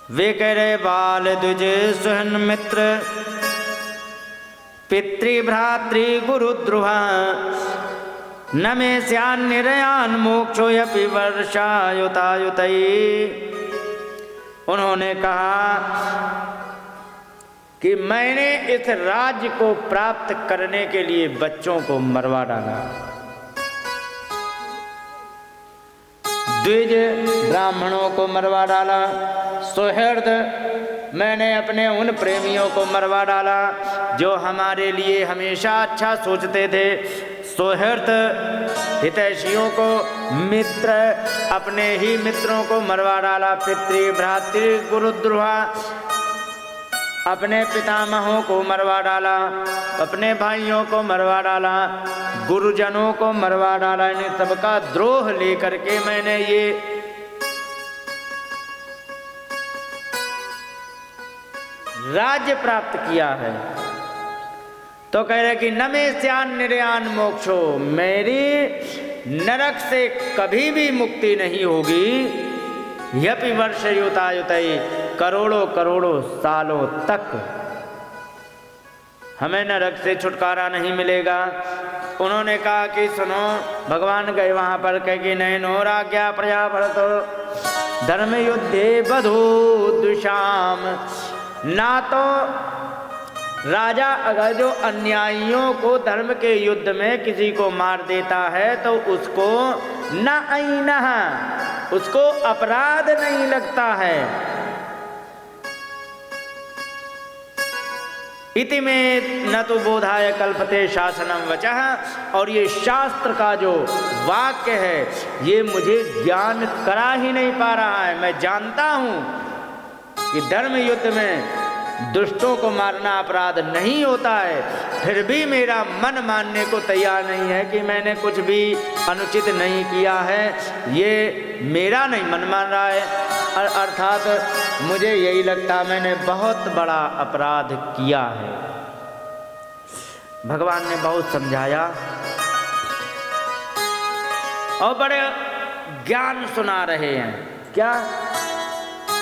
वे कह रहे बाल द्विज सुहन मित्र पितृभ्रातृ गुरुद्रुह न मे स्यान्निरयान् मोक्षो यपि वर्षायुतायुतैः। उन्होंने कहा कि मैंने इस राज्य को प्राप्त करने के लिए बच्चों को मरवा डाला। द्विज ब्राह्मणों को मरवा डाला, सुहृद मैंने अपने उन प्रेमियों को मरवा डाला जो हमारे लिए हमेशा अच्छा सोचते थे। सुहृद हितैषियों को, मित्र अपने ही मित्रों को मरवा डाला। पितृ भ्रातृ गुरुद्रोह अपने पितामहों को मरवा डाला, अपने भाइयों को मरवा डाला, गुरुजनों को मरवा डाला। इन सबका द्रोह लेकर के मैंने ये राज्य प्राप्त किया है। तो कह रहे कि न मे स्यान् निर्यान् मोक्षो, मेरी नरक से कभी भी मुक्ति नहीं होगी। यपि वर्षयुतायुतैः, करोड़ों करोड़ों सालों तक हमें नरक से छुटकारा नहीं मिलेगा। उन्होंने कहा कि सुनो, भगवान गए वहां पर, कह कि नैनो राज्ञा प्रजा भरतो धर्म युद्धे बधो दुषाम। ना तो राजा अगर जो अन्यायियों को धर्म के युद्ध में किसी को मार देता है तो उसको न ऐनः, उसको अपराध नहीं लगता है। इति में न तो बोधाय कल्पते शासनम वचः, और ये शास्त्र का जो वाक्य है ये मुझे ज्ञान करा ही नहीं पा रहा है। मैं जानता हूं कि धर्म युद्ध में दुष्टों को मारना अपराध नहीं होता है, फिर भी मेरा मन मानने को तैयार नहीं है कि मैंने कुछ भी अनुचित नहीं किया है। ये मेरा नहीं मन मान रहा है, अर्थात मुझे यही लगता मैंने बहुत बड़ा अपराध किया है। भगवान ने बहुत समझाया और बड़े ज्ञान सुना रहे हैं। क्या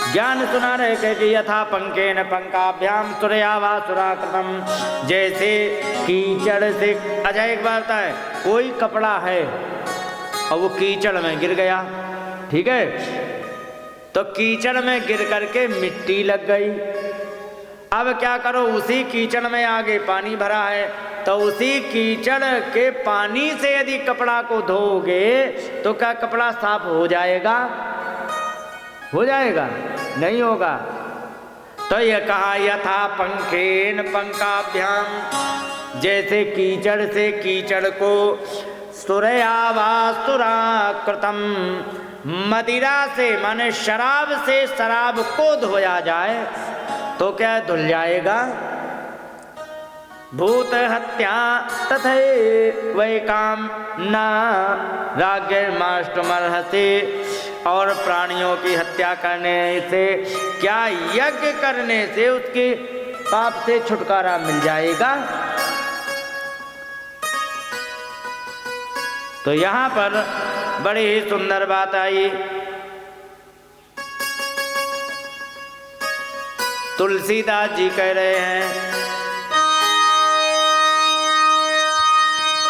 ज्ञान सुना रहे थे कि यथा पंकेन पंकाभ्याम सुरयावासुरा कृतम, जैसे कीचड़ से। अच्छा एक बात है, कोई कपड़ा है और वो कीचड़ में गिर गया, ठीक है, तो कीचड़ में गिर करके मिट्टी लग गई। अब क्या करो, उसी कीचड़ में आगे पानी भरा है, तो उसी कीचड़ के पानी से यदि कपड़ा को धोओगे तो क्या कपड़ा साफ हो जाएगा? हो जाएगा? नहीं होगा। तो यह कहा यथा पंखेन पंकाभ्याम, जैसे कीचड़ से कीचड़ को, सुरयावासुरा कृतम, मदिरा से माने शराब से शराब को धोया जाए तो क्या धुल जाएगा? भूत हत्या तथैव काम न राज्ञमाष्टुमर्हसि, और प्राणियों की हत्या करने से क्या यज्ञ करने से उसके पाप से छुटकारा मिल जाएगा? तो यहां पर बड़ी ही सुंदर बात आई। तुलसीदास जी कह रहे हैं,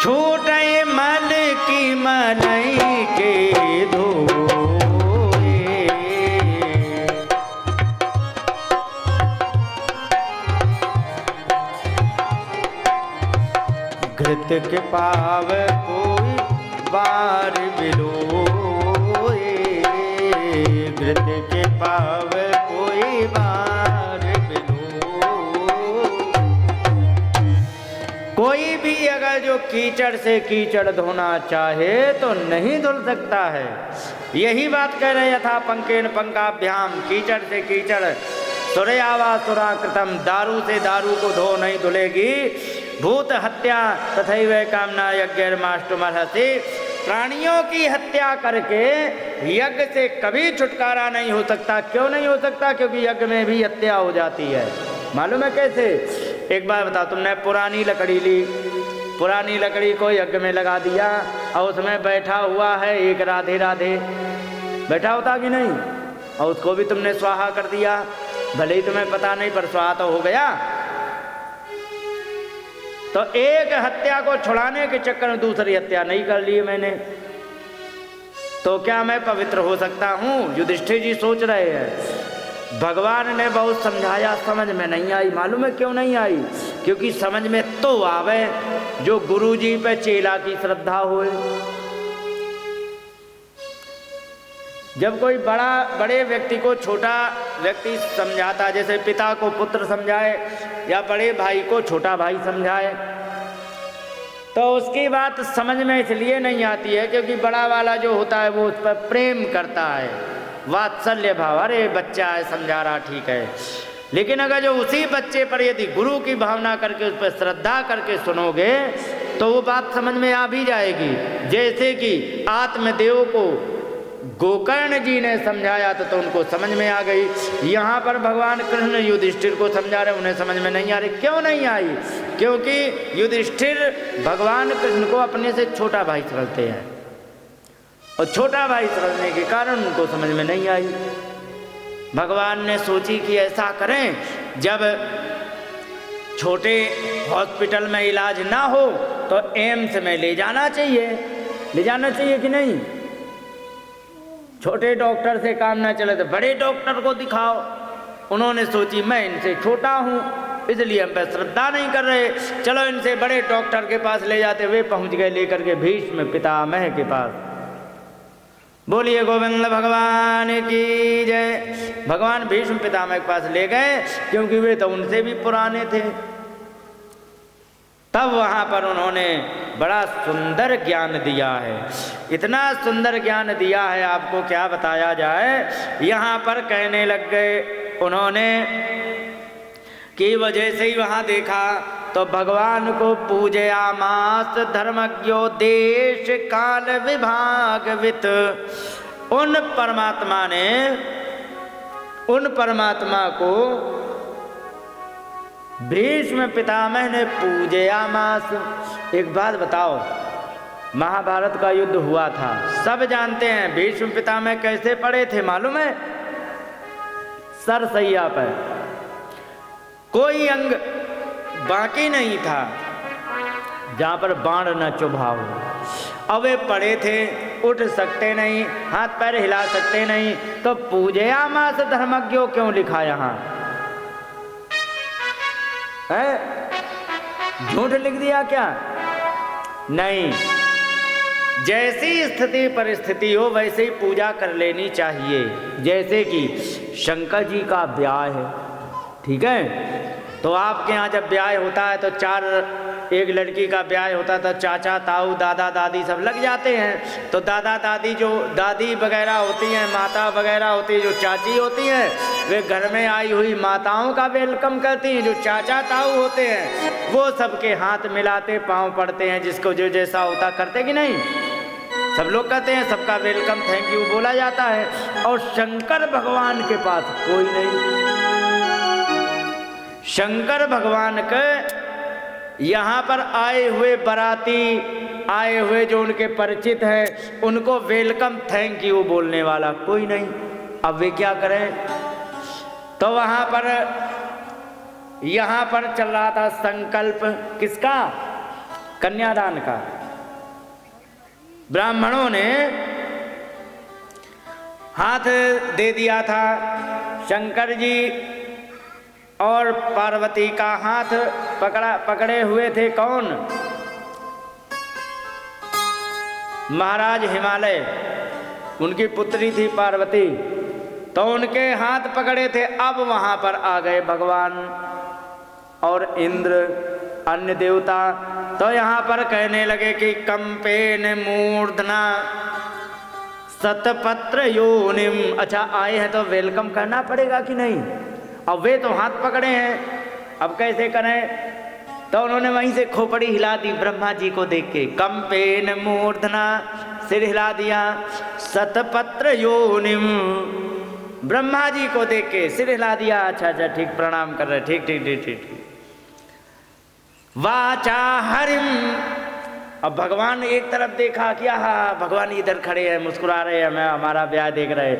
छूटे मल की मनई के धोए, घृत के पाव कोई बार बिलोए, घृत के पाव कोई बार बिलोए। कोई भी अगर जो कीचड़ से कीचड़ धोना चाहे तो नहीं धुल सकता है। यही बात कह रहे यथा पंकेन पंकाभ्याम, कीचड़ से कीचड़, सुरयावासुरा कृतम, दारू से दारू को धो नहीं धुलेगी। भूत हत्या तथैव कामना यज्ञमाष्टुमर्हसि, प्राणियों की हत्या करके यज्ञ से कभी छुटकारा नहीं हो सकता। क्यों नहीं हो सकता? क्योंकि यज्ञ में भी हत्या हो जाती है। मालूम है कैसे? एक बार बताओ, तुमने पुरानी लकड़ी ली, पुरानी लकड़ी को यज्ञ में लगा दिया और उसमें बैठा हुआ है एक राधे राधे, बैठा होता कि नहीं? और उसको भी तुमने स्वाहा कर दिया, भले ही तुम्हें पता नहीं पर स्वाहा तो हो गया। तो एक हत्या को छुड़ाने के चक्कर में दूसरी हत्या नहीं कर ली मैंने, तो क्या मैं पवित्र हो सकता हूं? युधिष्ठिर जी सोच रहे हैं। भगवान ने बहुत समझाया, समझ में नहीं आई। मालूम है क्यों नहीं आई? क्योंकि समझ में तो आवे जो गुरु जी पे चेला की श्रद्धा होए। जब कोई बड़े व्यक्ति को छोटा व्यक्ति समझाता, जैसे पिता को पुत्र समझाए या बड़े भाई को छोटा भाई समझाए, तो उसकी बात समझ में इसलिए नहीं आती है क्योंकि बड़ा वाला जो होता है वो उस पर प्रेम करता है, वात्सल्य भाव, अरे बच्चा है समझा रहा ठीक है। लेकिन अगर जो उसी बच्चे पर यदि गुरु की भावना करके उस पर श्रद्धा करके सुनोगे तो वो बात समझ में आ भी जाएगी। जैसे कि आत्मदेव को गोकर्ण जी ने समझाया तो उनको समझ में आ गई। यहाँ पर भगवान कृष्ण युधिष्ठिर को समझा रहे, उन्हें समझ में नहीं आ रही। क्यों नहीं आई? क्योंकि युधिष्ठिर भगवान कृष्ण को अपने से छोटा भाई समझते हैं और छोटा भाई समझने के कारण उनको समझ में नहीं आई। भगवान ने सोची कि ऐसा करें, जब छोटे हॉस्पिटल में इलाज ना हो तो एम्स में ले जाना चाहिए कि नहीं? छोटे डॉक्टर से काम ना चले तो बड़े डॉक्टर को दिखाओ। उन्होंने सोची मैं इनसे छोटा हूँ इसलिए हम पे श्रद्धा नहीं कर रहे, चलो इनसे बड़े डॉक्टर के पास ले जाते। वे पहुँच गए लेकर के भीष्म पितामह के पास। बोलिए गोविंद भगवान की जय। भगवान भीष्म पितामह के पास ले गए क्योंकि वे तो उनसे भी पुराने थे। तब वहाँ पर उन्होंने बड़ा सुंदर ज्ञान दिया है, इतना सुंदर ज्ञान दिया है आपको क्या बताया जाए। यहाँ पर कहने लग गए उन्होंने कि वजह से ही वहाँ देखा तो भगवान को पूजयामास धर्मज्ञो देश काल विभागवित। उन परमात्मा को भीष्म पितामह ने पूजयामास। एक बात बताओ, महाभारत का युद्ध हुआ था, सब जानते हैं भीष्म पितामह कैसे पड़े थे मालूम है? सरसैया पर कोई अंग बाकी नहीं था जहाँ पर बाण न चुभा हो। अब वे पड़े थे, उठ सकते नहीं, हाथ पैर हिला सकते नहीं, तो पूजयामास धर्मज्ञो क्यों लिखा यहाँ है? झूठ लिख दिया क्या? नहीं, जैसी स्थिति परिस्थिति हो वैसे ही पूजा कर लेनी चाहिए। जैसे कि शंकर जी का ब्याह है, ठीक है, तो आपके यहाँ जब ब्याह होता है तो एक लड़की का ब्याह होता है तो चाचा ताऊ दादा दादी सब लग जाते हैं। तो दादा दादी जो दादी वगैरह होती हैं, माता वगैरह होती है, जो चाची होती हैं, वे घर में आई हुई माताओं का वेलकम करती हैं। जो चाचा ताऊ होते हैं वो सबके हाथ मिलाते, पाँव पड़ते हैं, जिसको जो जैसा होता करते कि नहीं, सब लोग कहते हैं, सबका वेलकम थैंक यू बोला जाता है। और शंकर भगवान के पास कोई नहीं। शंकर भगवान के यहाँ पर आए हुए बाराती, आए हुए जो उनके परिचित हैं, उनको वेलकम थैंक यू बोलने वाला कोई नहीं। अब वे क्या करें? तो यहाँ पर चल रहा था संकल्प किसका? कन्यादान का। ब्राह्मणों ने हाथ दे दिया था। शंकर जी और पार्वती का हाथ पकड़े हुए थे कौन? महाराज हिमालय, उनकी पुत्री थी पार्वती, तो उनके हाथ पकड़े थे। अब वहां पर आ गए भगवान और इंद्र, अन्य देवता। तो यहाँ पर कहने लगे कि कंपेन मूर्धना सतपत्र योनिम। अच्छा, आए हैं तो वेलकम करना पड़ेगा कि नहीं? अब वे तो हाथ पकड़े हैं, अब कैसे करें? तो उन्होंने वहीं से खोपड़ी हिला दी ब्रह्मा जी को देख के। कंपेन मूर्धना, सिर हिला दिया। सतपत्र योनिम, ब्रह्मा जी को देख के सिर हिला दिया। अच्छा ठीक, प्रणाम कर रहे, ठीक। वाचा हरिम, अब भगवान एक तरफ देखा, क्या भगवान इधर खड़े हैं, मुस्कुरा रहे हैं, हमें हमारा ब्याह देख रहे।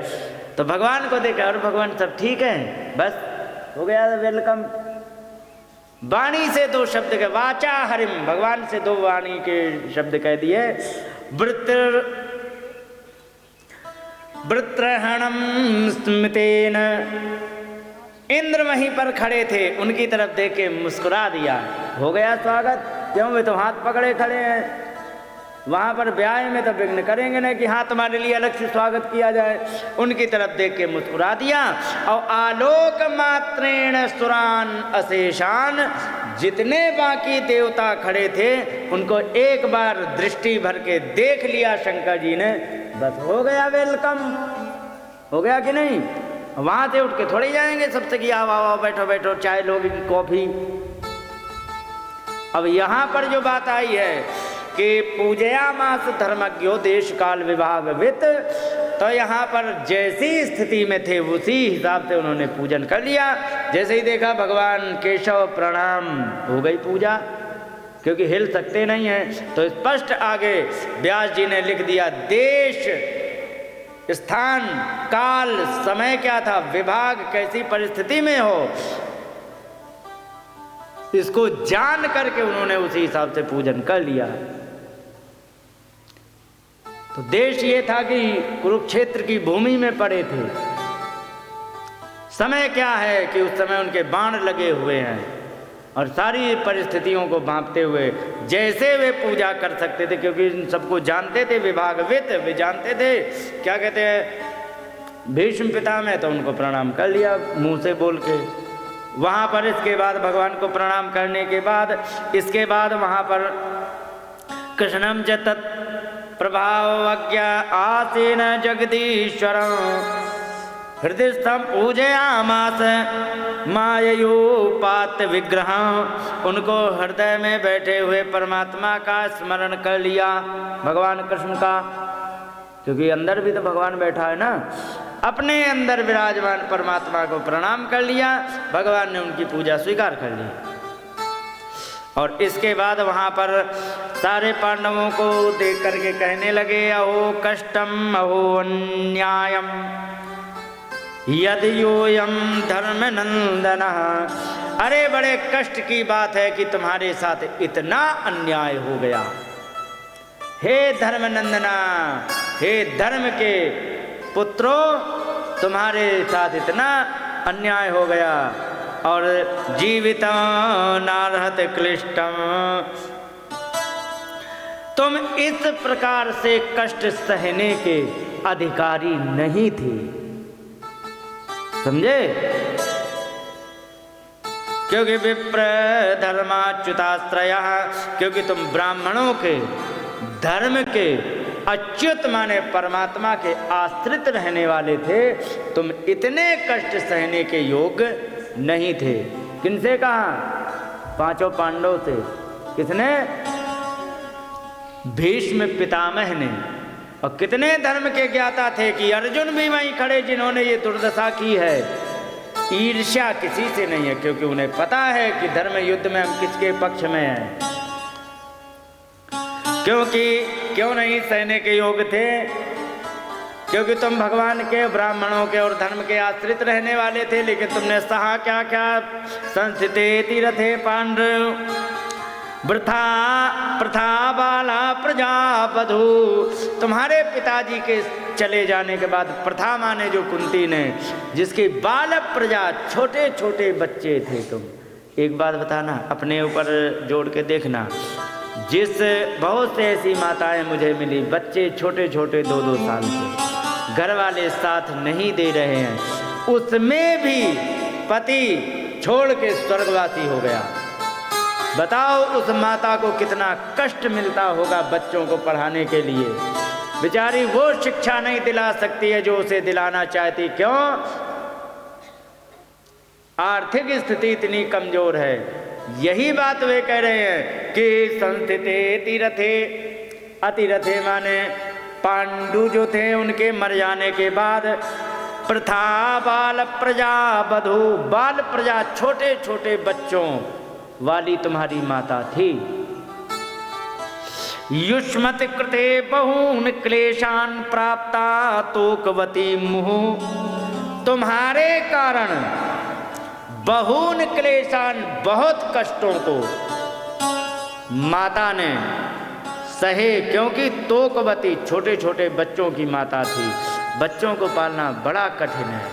तो भगवान को देखा और भगवान सब ठीक है, बस हो गया वेलकम। वाणी से दो शब्द के, वाचा हरिम, भगवान से दो वाणी के शब्द कह दिए। वृत्रहणम स्मितेन, इंद्र वहीं पर खड़े थे, उनकी तरफ देख के मुस्कुरा दिया, हो गया स्वागत। क्यों, वे तो हाथ पकड़े खड़े हैं, वहां पर ब्याह में तो विघ्न करेंगे ना कि हाँ तुम्हारे लिए अलग से स्वागत किया जाए। उनकी तरफ देख के मुस्कुरा दिया। और आलोक मात्रेण सुरान अशेषान, जितने बाकी देवता खड़े थे उनको एक बार दृष्टि भर के देख लिया शंकर जी ने, बस हो गया वेलकम। हो गया कि नहीं? वहां से उठ के थोड़े जाएंगे सबसे कि आओ आओ बैठो बैठो, चाय लोगे कि कॉफी। अब यहां पर जो बात आई है कि पूजयामास धर्मज्ञो देश काल विभागवित, तो यहाँ पर जैसी स्थिति में थे उसी हिसाब से उन्होंने पूजन कर लिया। जैसे ही देखा भगवान केशव प्रणाम, हो गई पूजा, क्योंकि हिल सकते नहीं हैं। तो स्पष्ट आगे व्यास जी ने लिख दिया, देश स्थान काल समय क्या था, विभाग कैसी परिस्थिति में हो, इसको जान करके उन्होंने उसी हिसाब से पूजन कर लिया। तो देश ये था कि कुरुक्षेत्र की भूमि में पड़े थे। समय क्या है कि उस समय उनके बाण लगे हुए हैं और सारी परिस्थितियों को भांपते हुए जैसे वे पूजा कर सकते थे, क्योंकि इन सबको जानते थे, विभागवित, वे जानते थे क्या कहते हैं भीष्म पितामह, तो उनको प्रणाम कर लिया मुंह से बोल के। वहाँ पर इसके बाद भगवान को प्रणाम करने के बाद इसके बाद वहाँ पर कृष्णम च तत् प्रभावज्ञ आसीन जगदीश्वर हृदयस्थम पूजयामास मायूपात विग्रह, उनको हृदय में बैठे हुए परमात्मा का स्मरण कर लिया, भगवान कृष्ण का, क्योंकि अंदर भी तो भगवान बैठा है ना। अपने अंदर विराजमान परमात्मा को प्रणाम कर लिया, भगवान ने उनकी पूजा स्वीकार कर ली। और इसके बाद वहाँ पर सारे पांडवों को देख करके कहने लगे, अहो कष्टम अहो अन्यायम यदयोयम धर्म नंदन, अरे बड़े कष्ट की बात है कि तुम्हारे साथ इतना अन्याय हो गया। हे धर्म नंदना, हे धर्म के पुत्रों, तुम्हारे साथ इतना अन्याय हो गया। और जीवित नारहत क्लिष्टम, तुम इस प्रकार से कष्ट सहने के अधिकारी नहीं थे, समझे? क्योंकि विप्र धर्माच्युताश्रय, क्योंकि तुम ब्राह्मणों के धर्म के अच्युत माने परमात्मा के आश्रित रहने वाले थे, तुम इतने कष्ट सहने के योग्य नहीं थे। किनसे कहा? पांचों पांडव से। किसने? भीष्म पितामह ने। और कितने धर्म के ज्ञाता थे कि अर्जुन भी वहीं खड़े जिन्होंने ये दुर्दशा की है। ईर्ष्या किसी से नहीं है, क्योंकि उन्हें पता है कि धर्म युद्ध में हम किसके पक्ष में हैं। क्योंकि क्यों नहीं सहने के योग्य थे? क्योंकि तुम भगवान के, ब्राह्मणों के और धर्म के आश्रित रहने वाले थे, लेकिन तुमने सहा क्या क्या? संस्थिते तीरथे पांडव वृथा प्रथा बाला प्रजा बधू, तुम्हारे पिताजी के चले जाने के बाद प्रथा माने जो कुंती ने, जिसकी बाल प्रजा छोटे छोटे बच्चे थे। तुम एक बात बताना, अपने ऊपर जोड़ के देखना, जिस बहुत से ऐसी माताएं मुझे मिली, बच्चे छोटे छोटे 2-2 साल के, घर वाले साथ नहीं दे रहे हैं, उसमें भी पति छोड़ के स्वर्गवासी हो गया। बताओ उस माता को कितना कष्ट मिलता होगा बच्चों को पढ़ाने के लिए। बेचारी वो शिक्षा नहीं दिला सकती है जो उसे दिलाना चाहती। क्यों? आर्थिक स्थिति इतनी कमजोर है। यही बात वे कह रहे हैं कि संस्थिते तीरथे, अतिरथे माने पांडु जो थे उनके मर जाने के बाद प्रथा बाल प्रजा बधू, बाल प्रजा छोटे छोटे बच्चों वाली तुम्हारी माता थी। युष्मत कृते बहून क्लेशान प्राप्ता तोकवती मुहु। तुम्हारे कारण बहून क्लेशान, बहुत कष्टों को माता ने सहे, क्योंकि तोकवती छोटे छोटे बच्चों की माता थी। बच्चों को पालना बड़ा कठिन है,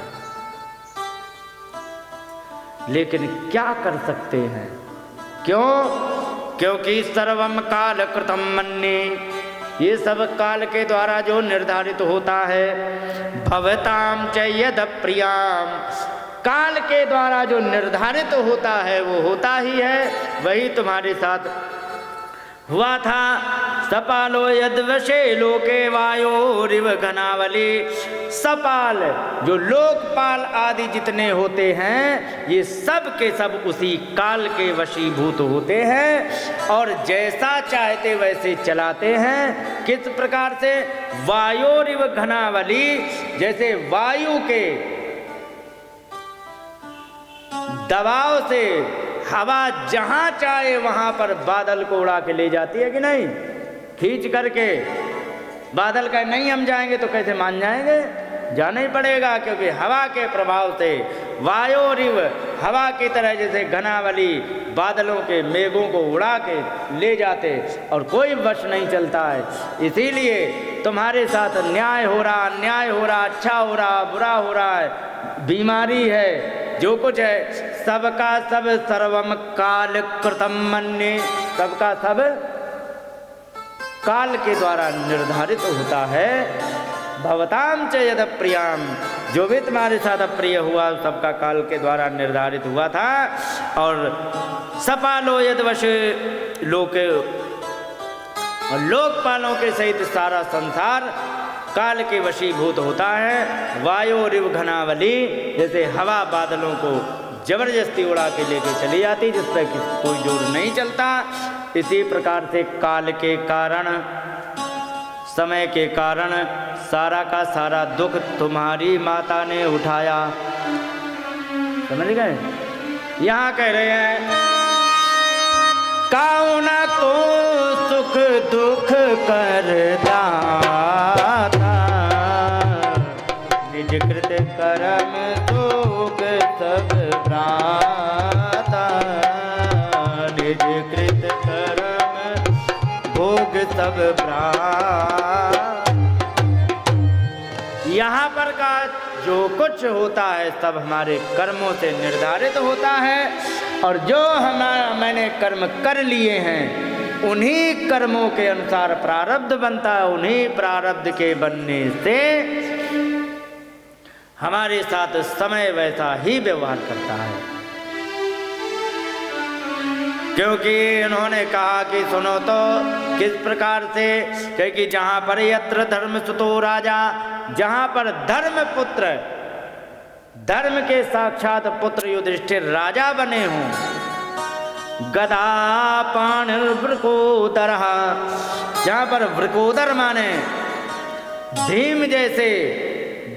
लेकिन क्या कर सकते हैं? क्यों? क्योंकि सर्वम काल कृतम मन्ये, ये सब काल के द्वारा जो निर्धारित होता है। भवताम च यद प्रियाम, काल के द्वारा जो निर्धारित होता है वो होता ही है, वही तुम्हारे साथ हुआ था। सपालो यद्वशे लोके वायोरिव घनावली, सपाल जो लोकपाल आदि जितने होते हैं, ये सब के सब उसी काल के वशीभूत होते हैं और जैसा चाहते वैसे चलाते हैं। किस प्रकार से? वायोरिव घनावली, जैसे वायु के दबाव से हवा जहां चाहे वहां पर बादल को उड़ा के ले जाती है कि नहीं? खींच करके बादल का नहीं हम जाएंगे तो कैसे मान जाएंगे? जाना ही पड़ेगा, क्योंकि हवा के प्रभाव से वायोरिव, हवा की तरह जैसे घनावली बादलों के मेघों को उड़ा के ले जाते और कोई वश नहीं चलता है। इसीलिए तुम्हारे साथ न्याय हो रहा, अन्याय हो रहा, अच्छा हो रहा, बुरा हो रहा है, बीमारी है, जो कुछ है, सबका सब सर्वम काल कृतम मन्ये, सबका सब काल के द्वारा निर्धारित होता है। भवताम च यद प्रियाम, जो भी तुम्हारे साथ अप्रिय हुआ सबका काल के द्वारा निर्धारित हुआ था। और सपालो यदवश लोके, और लोकपालों के सहित सारा संसार काल के वशीभूत होता है। वायोरिव घनावली, जैसे हवा बादलों को जबरदस्ती उड़ा के लेके चली जाती, जिस पर कोई जोर नहीं चलता। इसी प्रकार से काल के कारण, समय के कारण सारा का सारा दुख तुम्हारी माता ने उठाया। समझ गए? यहाँ कह रहे हैं काउना को सुख दुख कर दाता, निज कृत कर्म शोक सब भ्राता, निज कृत कर्म भोग सब भ्राता। यहाँ पर का जो कुछ होता है सब हमारे कर्मों से निर्धारित होता है, और जो मैंने कर्म कर लिए हैं उन्हीं कर्मों के अनुसार प्रारब्ध बनता है। उन्हीं प्रारब्ध के बनने से हमारे साथ समय वैसा ही व्यवहार करता है। क्योंकि उन्होंने कहा कि सुनो तो किस प्रकार से, क्योंकि जहां पर यत्र धर्म सुतो राजा, जहां पर धर्म पुत्र, धर्म के साक्षात पुत्र युधिष्ठिर राजा बने हों, गदा पाणिर्वृकोदर, जहां पर वृकोदर माने भीम जैसे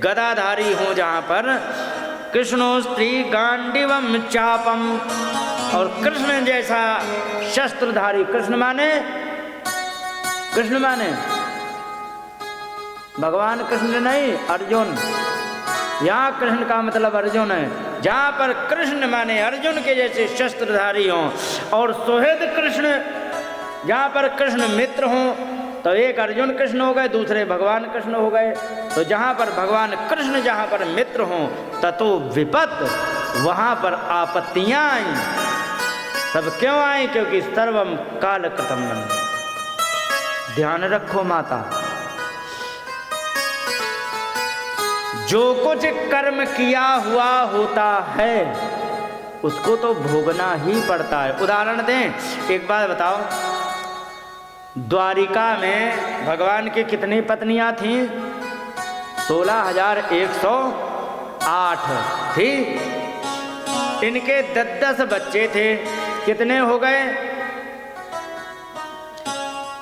गदाधारी हो, जहां पर कृष्णो स्त्री गांडीवम चापम, और कृष्ण जैसा शस्त्रधारी, कृष्ण माने भगवान कृष्ण नहीं, अर्जुन। यहाँ कृष्ण का मतलब अर्जुन है। जहाँ पर कृष्ण माने अर्जुन के जैसे शस्त्रधारी हों, और सुहृद कृष्ण, जहाँ पर कृष्ण मित्र हों, तो एक अर्जुन कृष्ण हो गए, दूसरे भगवान कृष्ण हो गए। तो जहाँ पर भगवान कृष्ण, जहाँ पर मित्र हों, ततो विपत, वहाँ पर आपत्तियाँ आई। सब क्यों आई? क्योंकि सर्वम काल कृतम मन्ये। ध्यान रखो माता, जो कुछ कर्म किया हुआ होता है उसको तो भोगना ही पड़ता है। उदाहरण दें, एक बात बताओ, द्वारिका में भगवान की कितनी पत्नियां थीं? 16,108 थी। इनके 10-10 बच्चे थे। कितने हो गए?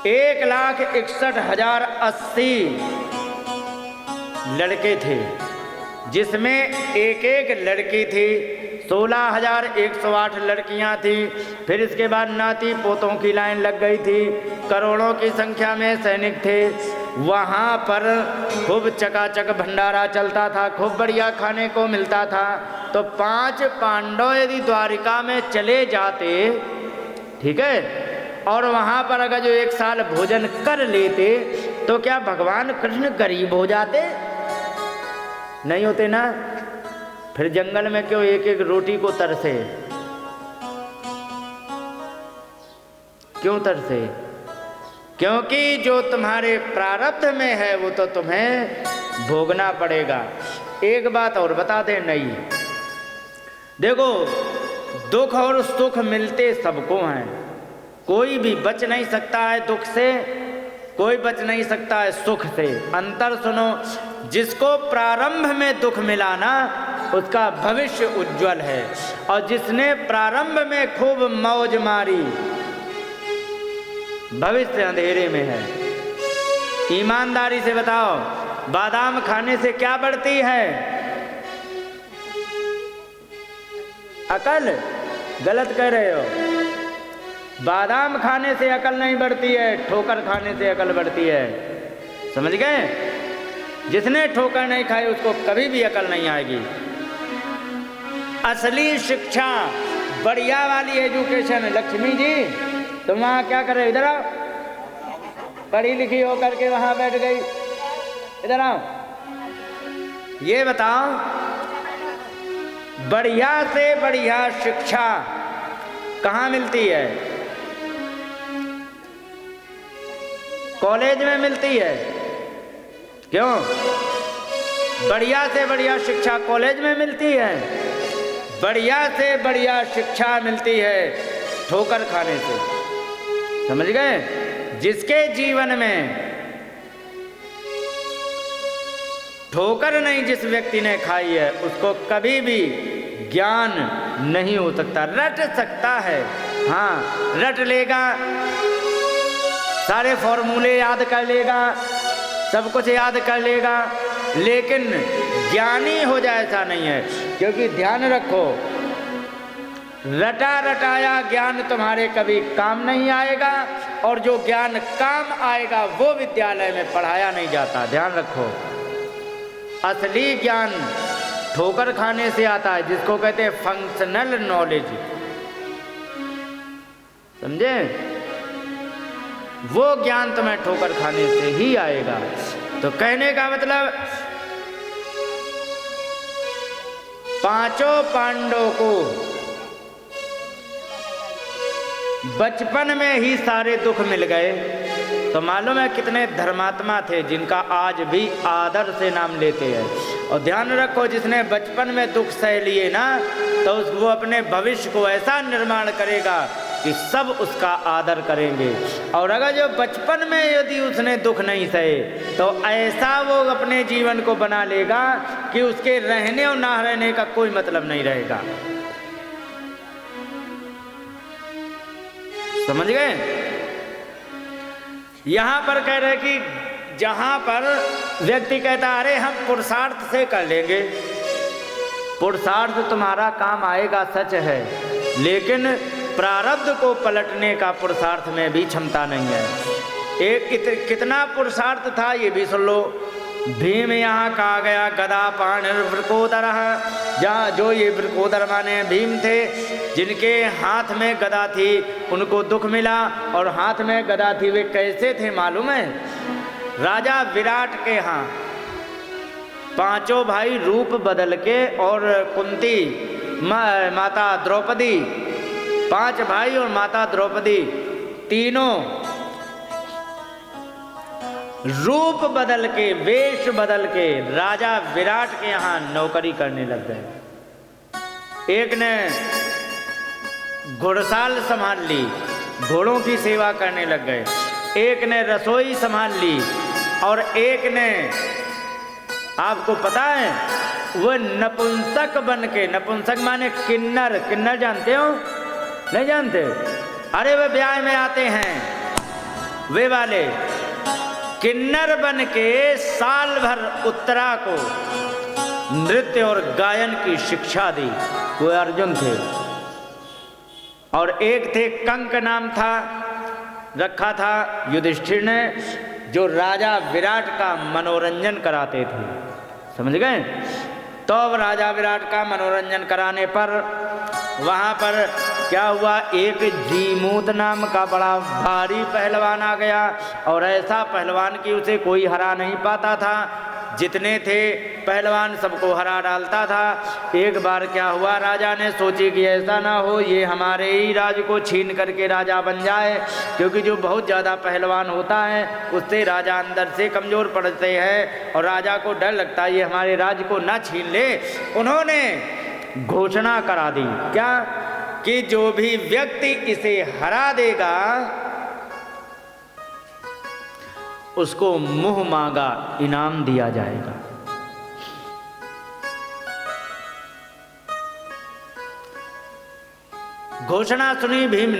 1,61,080 लड़के थे, जिसमें एक एक लड़की थी 16,108 लड़कियां थी। फिर इसके बाद नाती पोतों की लाइन लग गई थी। करोड़ों की संख्या में सैनिक थे। वहाँ पर खूब चकाचक भंडारा चलता था, खूब बढ़िया खाने को मिलता था। तो 5 पांडव यदि द्वारिका में चले जाते, ठीक है, और वहाँ पर अगर जो 1 साल भोजन कर लेते, तो क्या भगवान कृष्ण गरीब हो जाते? नहीं होते ना। फिर जंगल में क्यों एक एक रोटी को तरसे? क्यों तरसे? क्योंकि जो तुम्हारे प्रारब्ध में है वो तो तुम्हें भोगना पड़ेगा। एक बात और बता दे, नहीं, देखो, दुख और सुख मिलते सबको हैं। कोई भी बच नहीं सकता है दुख से, कोई बच नहीं सकता है सुख से। अंतर सुनो, जिसको प्रारंभ में दुख मिला ना, उसका भविष्य उज्जवल है, और जिसने प्रारंभ में खूब मौज मारी, भविष्य अंधेरे में है। ईमानदारी से बताओ, बादाम खाने से क्या बढ़ती है? अकल? गलत कह रहे हो। बादाम खाने से अकल नहीं बढ़ती है, ठोकर खाने से अकल बढ़ती है। समझ गए? जिसने ठोकर नहीं खाई उसको कभी भी अकल नहीं आएगी। असली शिक्षा, बढ़िया वाली एजुकेशन। लक्ष्मी जी, तुम वहाँ क्या कर रहे हो? इधर आओ। पढ़ी लिखी हो करके वहाँ बैठ गई, इधर आओ। ये बताओ, बढ़िया से बढ़िया शिक्षा कहाँ मिलती है? कॉलेज में मिलती है। क्यों? बढ़िया से बढ़िया शिक्षा कॉलेज में मिलती है। बढ़िया से बढ़िया शिक्षा मिलती है ठोकर खाने से। समझ गए? जिसके जीवन में ठोकर नहीं जिस व्यक्ति ने खाई है, उसको कभी भी ज्ञान नहीं हो सकता। रट सकता है, हाँ, रट लेगा, सारे फॉर्मूले याद कर लेगा, सब कुछ याद कर लेगा, लेकिन ज्ञानी हो जाए ऐसा नहीं है। क्योंकि ध्यान रखो, रटा रटाया ज्ञान तुम्हारे कभी काम नहीं आएगा, और जो ज्ञान काम आएगा वो विद्यालय में पढ़ाया नहीं जाता। ध्यान रखो, असली ज्ञान ठोकर खाने से आता है, जिसको कहते हैं फंक्शनल नॉलेज। समझे? वो ज्ञान तुम्हें ठोकर खाने से ही आएगा। तो कहने का मतलब, 5 पांडवों को बचपन में ही सारे दुख मिल गए। तो मालूम है कितने धर्मात्मा थे जिनका आज भी आदर से नाम लेते हैं। और ध्यान रखो, जिसने बचपन में दुख सह लिए ना, तो वो अपने भविष्य को ऐसा निर्माण करेगा कि सब उसका आदर करेंगे। और अगर जो बचपन में यदि उसने दुख नहीं सहे, तो ऐसा वो अपने जीवन को बना लेगा कि उसके रहने और ना रहने का कोई मतलब नहीं रहेगा। समझ गए? यहां पर कह रहे कि जहां पर व्यक्ति कहता अरे हम पुरुषार्थ से कर लेंगे, पुरुषार्थ तुम्हारा काम आएगा, सच है, लेकिन प्रारब्ध को पलटने का पुरुषार्थ में भी क्षमता नहीं है। एक कितना पुरुषार्थ था ये भी सुन लो। भीम यहाँ कहा गया गदा पाणिर वृकोदर, जहाँ जो ये वृकोदर माने भीम थे, जिनके हाथ में गदा थी, उनको दुख मिला। और हाथ में गदा थी, वे कैसे थे मालूम है? राजा विराट के यहाँ 5 भाई रूप बदल के, और कुंती माता द्रौपदी, 5 भाई और माता द्रौपदी, तीनों रूप बदल के, वेश बदल के राजा विराट के यहाँ नौकरी करने लग गए। एक ने घुड़साल संभाल ली, घोड़ों की सेवा करने लग गए। एक ने रसोई संभाल ली, और एक ने, आपको पता है, वो नपुंसक बन के, नपुंसक माने किन्नर, किन्नर जानते हो? नहीं जानते? अरे वे ब्याह में आते हैं, वे वाले किन्नर बन के साल भर उत्तरा को नृत्य और गायन की शिक्षा दी। वो अर्जुन थे, और एक थे कंक नाम था, रखा था युधिष्ठिर ने, जो राजा विराट का मनोरंजन कराते थे। समझ गए? तो अब राजा विराट का मनोरंजन कराने पर वहाँ पर क्या हुआ, एक जीमूत नाम का बड़ा भारी पहलवान आ गया, और ऐसा पहलवान कि उसे कोई हरा नहीं पाता था। जितने थे पहलवान सबको हरा डालता था। एक बार क्या हुआ, राजा ने सोची कि ऐसा ना हो ये हमारे ही राज को छीन करके राजा बन जाए, क्योंकि जो बहुत ज़्यादा पहलवान होता है उससे राजा अंदर से कमज़ोर पड़ते हैं, और राजा को डर लगता है ये हमारे राज्य को ना छीन ले। उन्होंने घोषणा करा दी, क्या, कि जो भी व्यक्ति इसे हरा देगा उसको मुंह मांगा इनाम दिया जाएगा। घोषणा सुनी भीम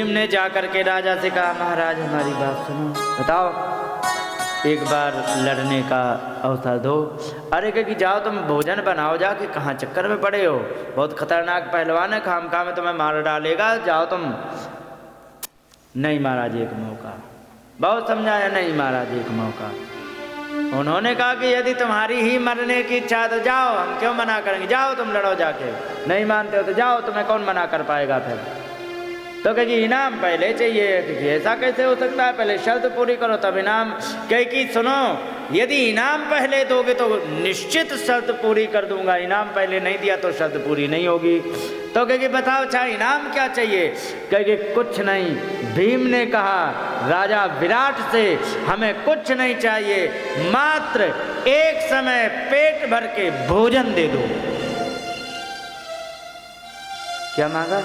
ने जाकर के राजा से कहा, महाराज हमारी बात सुनो, बताओ एक बार लड़ने का अवसर दो। अरे कि जाओ तुम भोजन बनाओ, जाके कहाँ चक्कर में पड़े हो, बहुत खतरनाक पहलवान है, खामखा में तुम्हें मार डालेगा, जाओ तुम। नहीं महाराज एक मौका, बहुत समझाया, नहीं महाराज एक मौका। उन्होंने कहा कि यदि तुम्हारी ही मरने की इच्छा तो जाओ, हम क्यों मना करेंगे, जाओ तुम लड़ो जाके, नहीं मानते हो तो जाओ, तुम्हें कौन मना कर पाएगा फिर। तो कहे कि इनाम पहले चाहिए, कि ऐसा कैसे हो सकता है, पहले शर्त पूरी करो तब इनाम। कहे कि सुनो, यदि इनाम पहले दोगे तो निश्चित शर्त पूरी कर दूंगा, इनाम पहले नहीं दिया तो शर्त पूरी नहीं होगी। तो कहे कि बताओ अच्छा इनाम क्या चाहिए। कहे कि कुछ नहीं। भीम ने कहा राजा विराट से, हमें कुछ नहीं चाहिए, मात्र एक समय पेट भर के भोजन दे दो। क्या मांगा?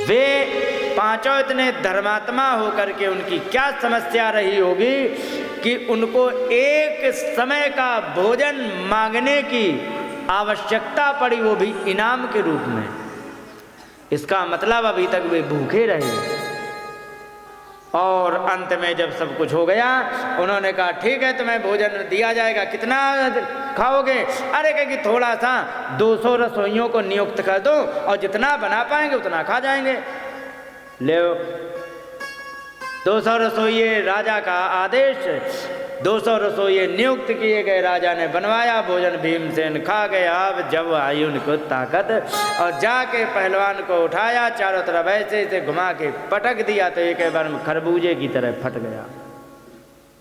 वे पांचों इतने धर्मात्मा होकर के उनकी क्या समस्या रही होगी कि उनको एक समय का भोजन मांगने की आवश्यकता पड़ी, वो भी इनाम के रूप में। इसका मतलब अभी तक वे भूखे रहे, और अंत में जब सब कुछ हो गया उन्होंने कहा ठीक है तुम्हें भोजन दिया जाएगा, कितना खाओगे? अरे कहे कि थोड़ा सा 200 रसोइयों को नियुक्त कर दो और जितना बना पाएंगे उतना खा जाएंगे। ले 200 रसोइये, राजा का आदेश, 200 रसोइये नियुक्त किए गए, राजा ने बनवाया भोजन, भीमसेन खा गए। अब जब आई उनको ताकत और जाके पहलवान को उठाया, चारों तरफ ऐसे ऐसे घुमा के पटक दिया तो एक बार में खरबूजे की तरह फट गया,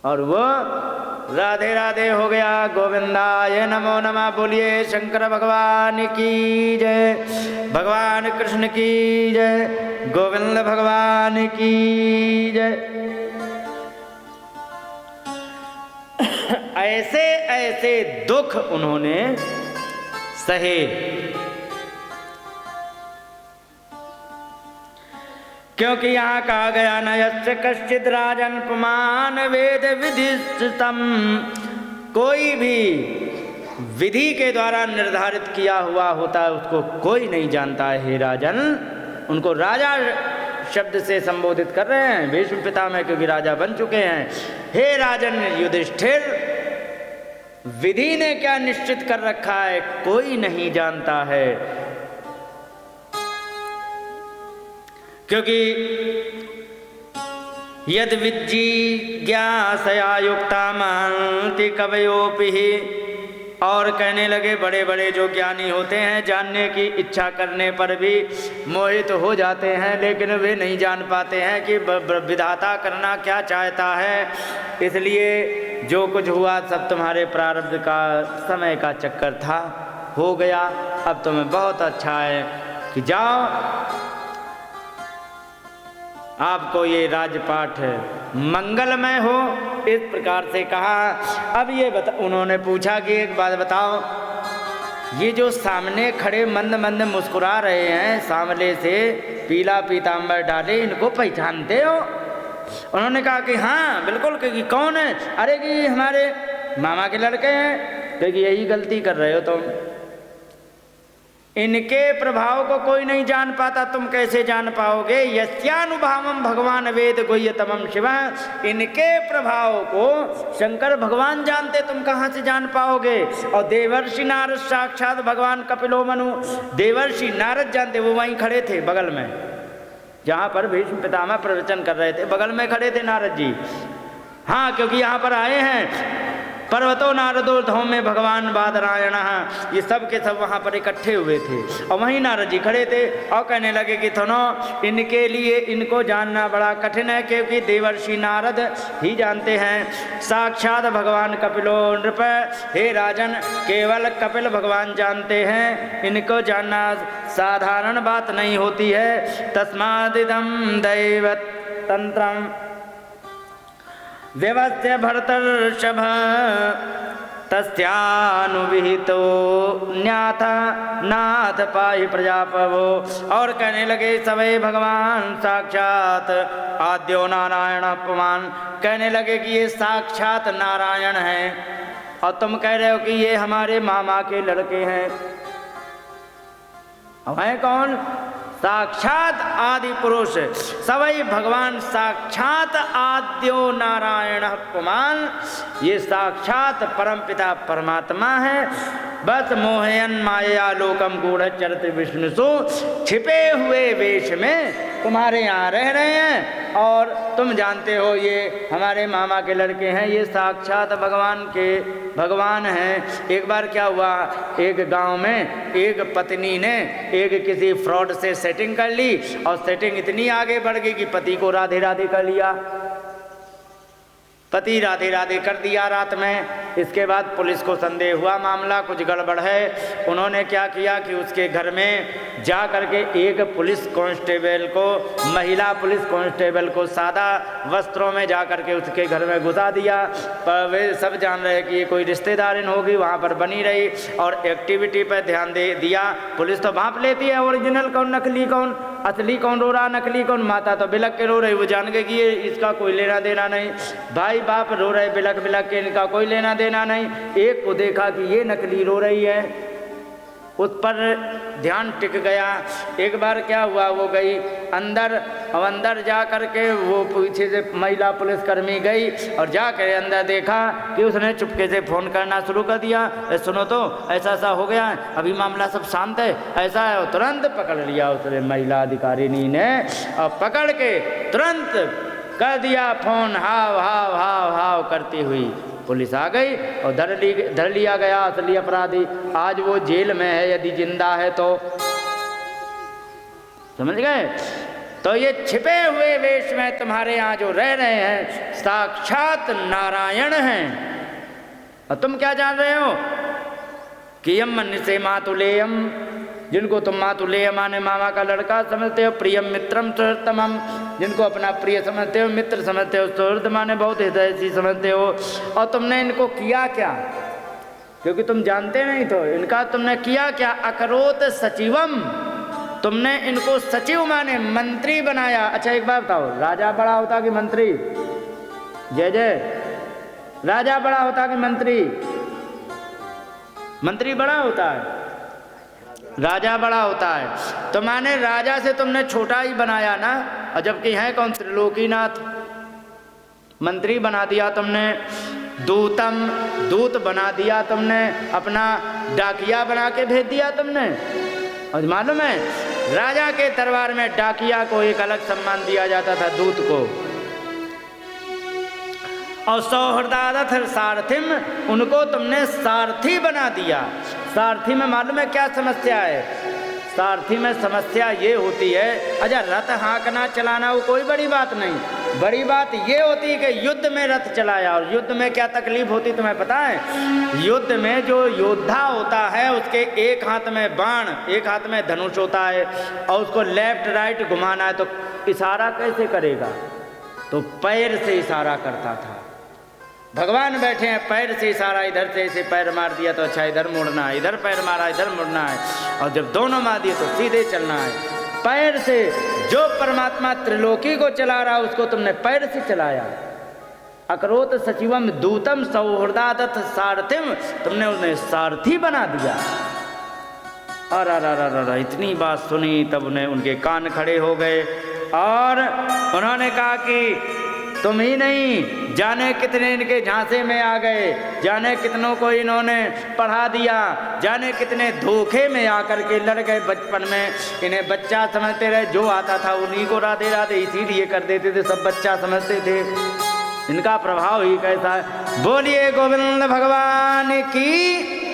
और वो राधे राधे हो गया। गोविंदाय नमो नमः। बोलिए शंकर भगवान की जय, भगवान कृष्ण की जय, गोविंद भगवान की जय। ऐसे ऐसे दुख उन्होंने सहे, क्योंकि यहाँ कहा गया न यस्य कश्चित् राजन् पुमान् वेद विधिस्तम, कोई भी विधि के द्वारा निर्धारित किया हुआ होता है उसको कोई नहीं जानता है। हे राजन, उनको राजा शब्द से संबोधित कर रहे हैं भीष्म पितामह, क्योंकि राजा बन चुके हैं। हे राजन युधिष्ठिर, विधि ने क्या निश्चित कर रखा है कोई नहीं जानता है, क्योंकि यद विज्ञासया युक्ता महन्ति कवयोऽपि, और कहने लगे बड़े बड़े जो ज्ञानी होते हैं जानने की इच्छा करने पर भी मोहित हो जाते हैं, लेकिन वे नहीं जान पाते हैं कि विधाता करना क्या चाहता है। इसलिए जो कुछ हुआ सब तुम्हारे प्रारब्ध का समय का चक्कर था, हो गया। अब तुम्हें बहुत अच्छा है कि जाओ, आपको ये राजपाठ मंगलमय हो, इस प्रकार से कहा। अब ये उन्होंने पूछा कि एक बात बताओ, ये जो सामने खड़े मंद मंद मुस्कुरा रहे हैं, सामने से पीला पीतांबर डाले, इनको पहचानते हो? उन्होंने कहा कि हाँ बिल्कुल। कि कौन है? अरे कि हमारे मामा के लड़के हैं। क्योंकि यही गलती कर रहे हो तुम, इनके प्रभाव को कोई नहीं जान पाता, तुम कैसे जान पाओगे? यस्यानुभावम भगवान वेद गुह्यतमम शिव, इनके प्रभाव को शंकर भगवान जानते, तुम कहाँ से जान पाओगे? और देवर्षि नारद साक्षात भगवान कपिलो मनु, देवर्षि नारद जानते, वो वहीं खड़े थे बगल में, जहाँ पर भीष्म पितामह प्रवचन कर रहे थे, बगल में खड़े थे नारद जी। हाँ, क्योंकि यहाँ पर आए हैं पर्वतो नारदो धौम्य भगवान बादरायण, ये सब के सब वहाँ पर इकट्ठे हुए थे और वहीं नारद जी खड़े थे और कहने लगे कि थनो इनके लिए इनको जानना बड़ा कठिन है, क्योंकि देवर्षि नारद ही जानते हैं, साक्षात भगवान कपिलो नृप, हे राजन केवल कपिल भगवान जानते हैं, इनको जानना साधारण बात नहीं होती है। तस्मादिदं दैव तंत्रम व्यवस्थ्य भरतर्षभ तस्यानुविहितो न्याथ नाथ पाहि प्रजापवो। और कहने लगे सवै भगवान साक्षात आद्यो नारायण अपमान, कहने लगे कि ये साक्षात नारायण हैं और तुम कह रहे हो कि ये हमारे मामा के लड़के हैं। अब हैं कौन? साक्षात आदि पुरुष, सवै भगवान साक्षात आद्यो नारायण पुमान, ये साक्षात परमपिता परमात्मा है। बस मोहयन माया लोकम गूढ़ चरित्र विष्णुसु, छिपे हुए वेश में तुम्हारे यहाँ रह रहे हैं और तुम जानते हो ये हमारे मामा के लड़के हैं, ये साक्षात भगवान के भगवान हैं। एक बार क्या हुआ, एक गांव में एक पत्नी ने एक किसी फ्रॉड से सेटिंग कर ली और सेटिंग इतनी आगे बढ़ गई कि पति को राधे राधे कर लिया, पति राधे राधे कर दिया रात में। इसके बाद पुलिस को संदेह हुआ मामला कुछ गड़बड़ है, उन्होंने क्या किया कि उसके घर में जा करके एक पुलिस कांस्टेबल को, महिला पुलिस कांस्टेबल को सादा वस्त्रों में जा करके उसके घर में घुसा दिया। पर वे सब जान रहे कि ये कोई रिश्तेदारिन होगी, वहाँ पर बनी रही और एक्टिविटी पर ध्यान दे दिया। पुलिस तो भांप लेती है ओरिजिनल कौन नकली कौन, असली कौन रो रहा नकली कौन। माता तो बिलक के रो रही, वो जान गई कि ये इसका कोई लेना देना नहीं। भाई बाप रो रहे बिलक बिलक के, इनका कोई लेना देना नहीं। एक को देखा कि ये नकली रो रही है, उस पर ध्यान टिक गया। एक बार क्या हुआ, वो गई अंदर और अंदर जा करके वो पीछे से महिला पुलिसकर्मी गई और जा कर अंदर देखा कि उसने चुपके से फ़ोन करना शुरू कर दिया, सुनो तो ऐसा ऐसा हो गया है, अभी मामला सब शांत है, ऐसा है। तुरंत पकड़ लिया उसने महिला अधिकारिणी ने और पकड़ के तुरंत कर दिया फ़ोन, हाव हाव हाव हाव करती हुई पुलिस आ गई और धर लिया गया असली अपराधी। आज वो जेल में है, यदि जिंदा है तो। समझ गए? तो ये छिपे हुए वेश में तुम्हारे यहाँ जो रह रहे हैं साक्षात नारायण हैं। और तुम क्या जान रहे हो कि यम मन से मातुलेयम, जिनको तुम मातुलेय माने मामा का लड़का समझते हो, प्रियम मित्रम सुहृतमम, जिनको अपना प्रिय समझते हो, मित्र समझते हो, सुहृद माने बहुत हितैषी समझते हो। और तुमने इनको किया क्या? क्योंकि तुम जानते नहीं तो इनका तुमने किया क्या? अकरोत सचिवम, तुमने इनको सचिव माने मंत्री बनाया। अच्छा एक बात बताओ, राजा बड़ा होता कि मंत्री? जय जय। राजा बड़ा होता कि मंत्री? मंत्री बड़ा होता है, राजा बड़ा होता है। तो माने राजा से तुमने छोटा ही बनाया ना। और जबकि है कौन? त्रिलोकीनाथ। मंत्री बना दिया तुमने, दूतम दूत बना दिया तुमने, अपना डाकिया बना के भेज दिया तुमने। और मालूम है राजा के दरबार में डाकिया को एक अलग सम्मान दिया जाता था, दूत को। और सौहृदारथ सारथिम, उनको तुमने सारथी बना दिया। सारथी में मालूम है क्या समस्या है? सारथी में समस्या ये होती है, अच्छा रथ हाँकना चलाना वो कोई बड़ी बात नहीं, बड़ी बात ये होती है कि युद्ध में रथ चलाया। और युद्ध में क्या तकलीफ होती तुम्हें पता है? युद्ध में जो योद्धा होता है उसके एक हाथ में बाण, एक हाथ में धनुष होता है और उसको लेफ्ट राइट घुमाना है, तो इशारा कैसे करेगा? तो पैर से इशारा करता था। भगवान बैठे हैं, पैर से इशारा, इधर से ऐसे पैर मार दिया तो अच्छा इधर मुड़ना है, इधर पैर मारा इधर मुड़ना है, और जब दोनों मार दिए तो सीधे चलना है। पैर से जो परमात्मा त्रिलोकी को चला रहा उसको तुमने पैर से चलाया। अकरोत सचिवम दूतम सौहृदादथ सारथिम, तुमने उन्हें सारथी बना दिया। अरे इतनी बात सुनी तब उनके कान खड़े हो गए और उन्होंने कहा कि तुम ही नहीं, जाने कितने इनके झांसे में आ गए, जाने कितनों को इन्होंने पढ़ा दिया, जाने कितने धोखे में आकर के लड़ गए बचपन में। इन्हें बच्चा समझते रहे, जो आता था उन्हीं को राधे राधे इसीलिए कर देते थे, सब बच्चा समझते थे। इनका प्रभाव ही कैसा है। बोलिए गोविंद भगवान की।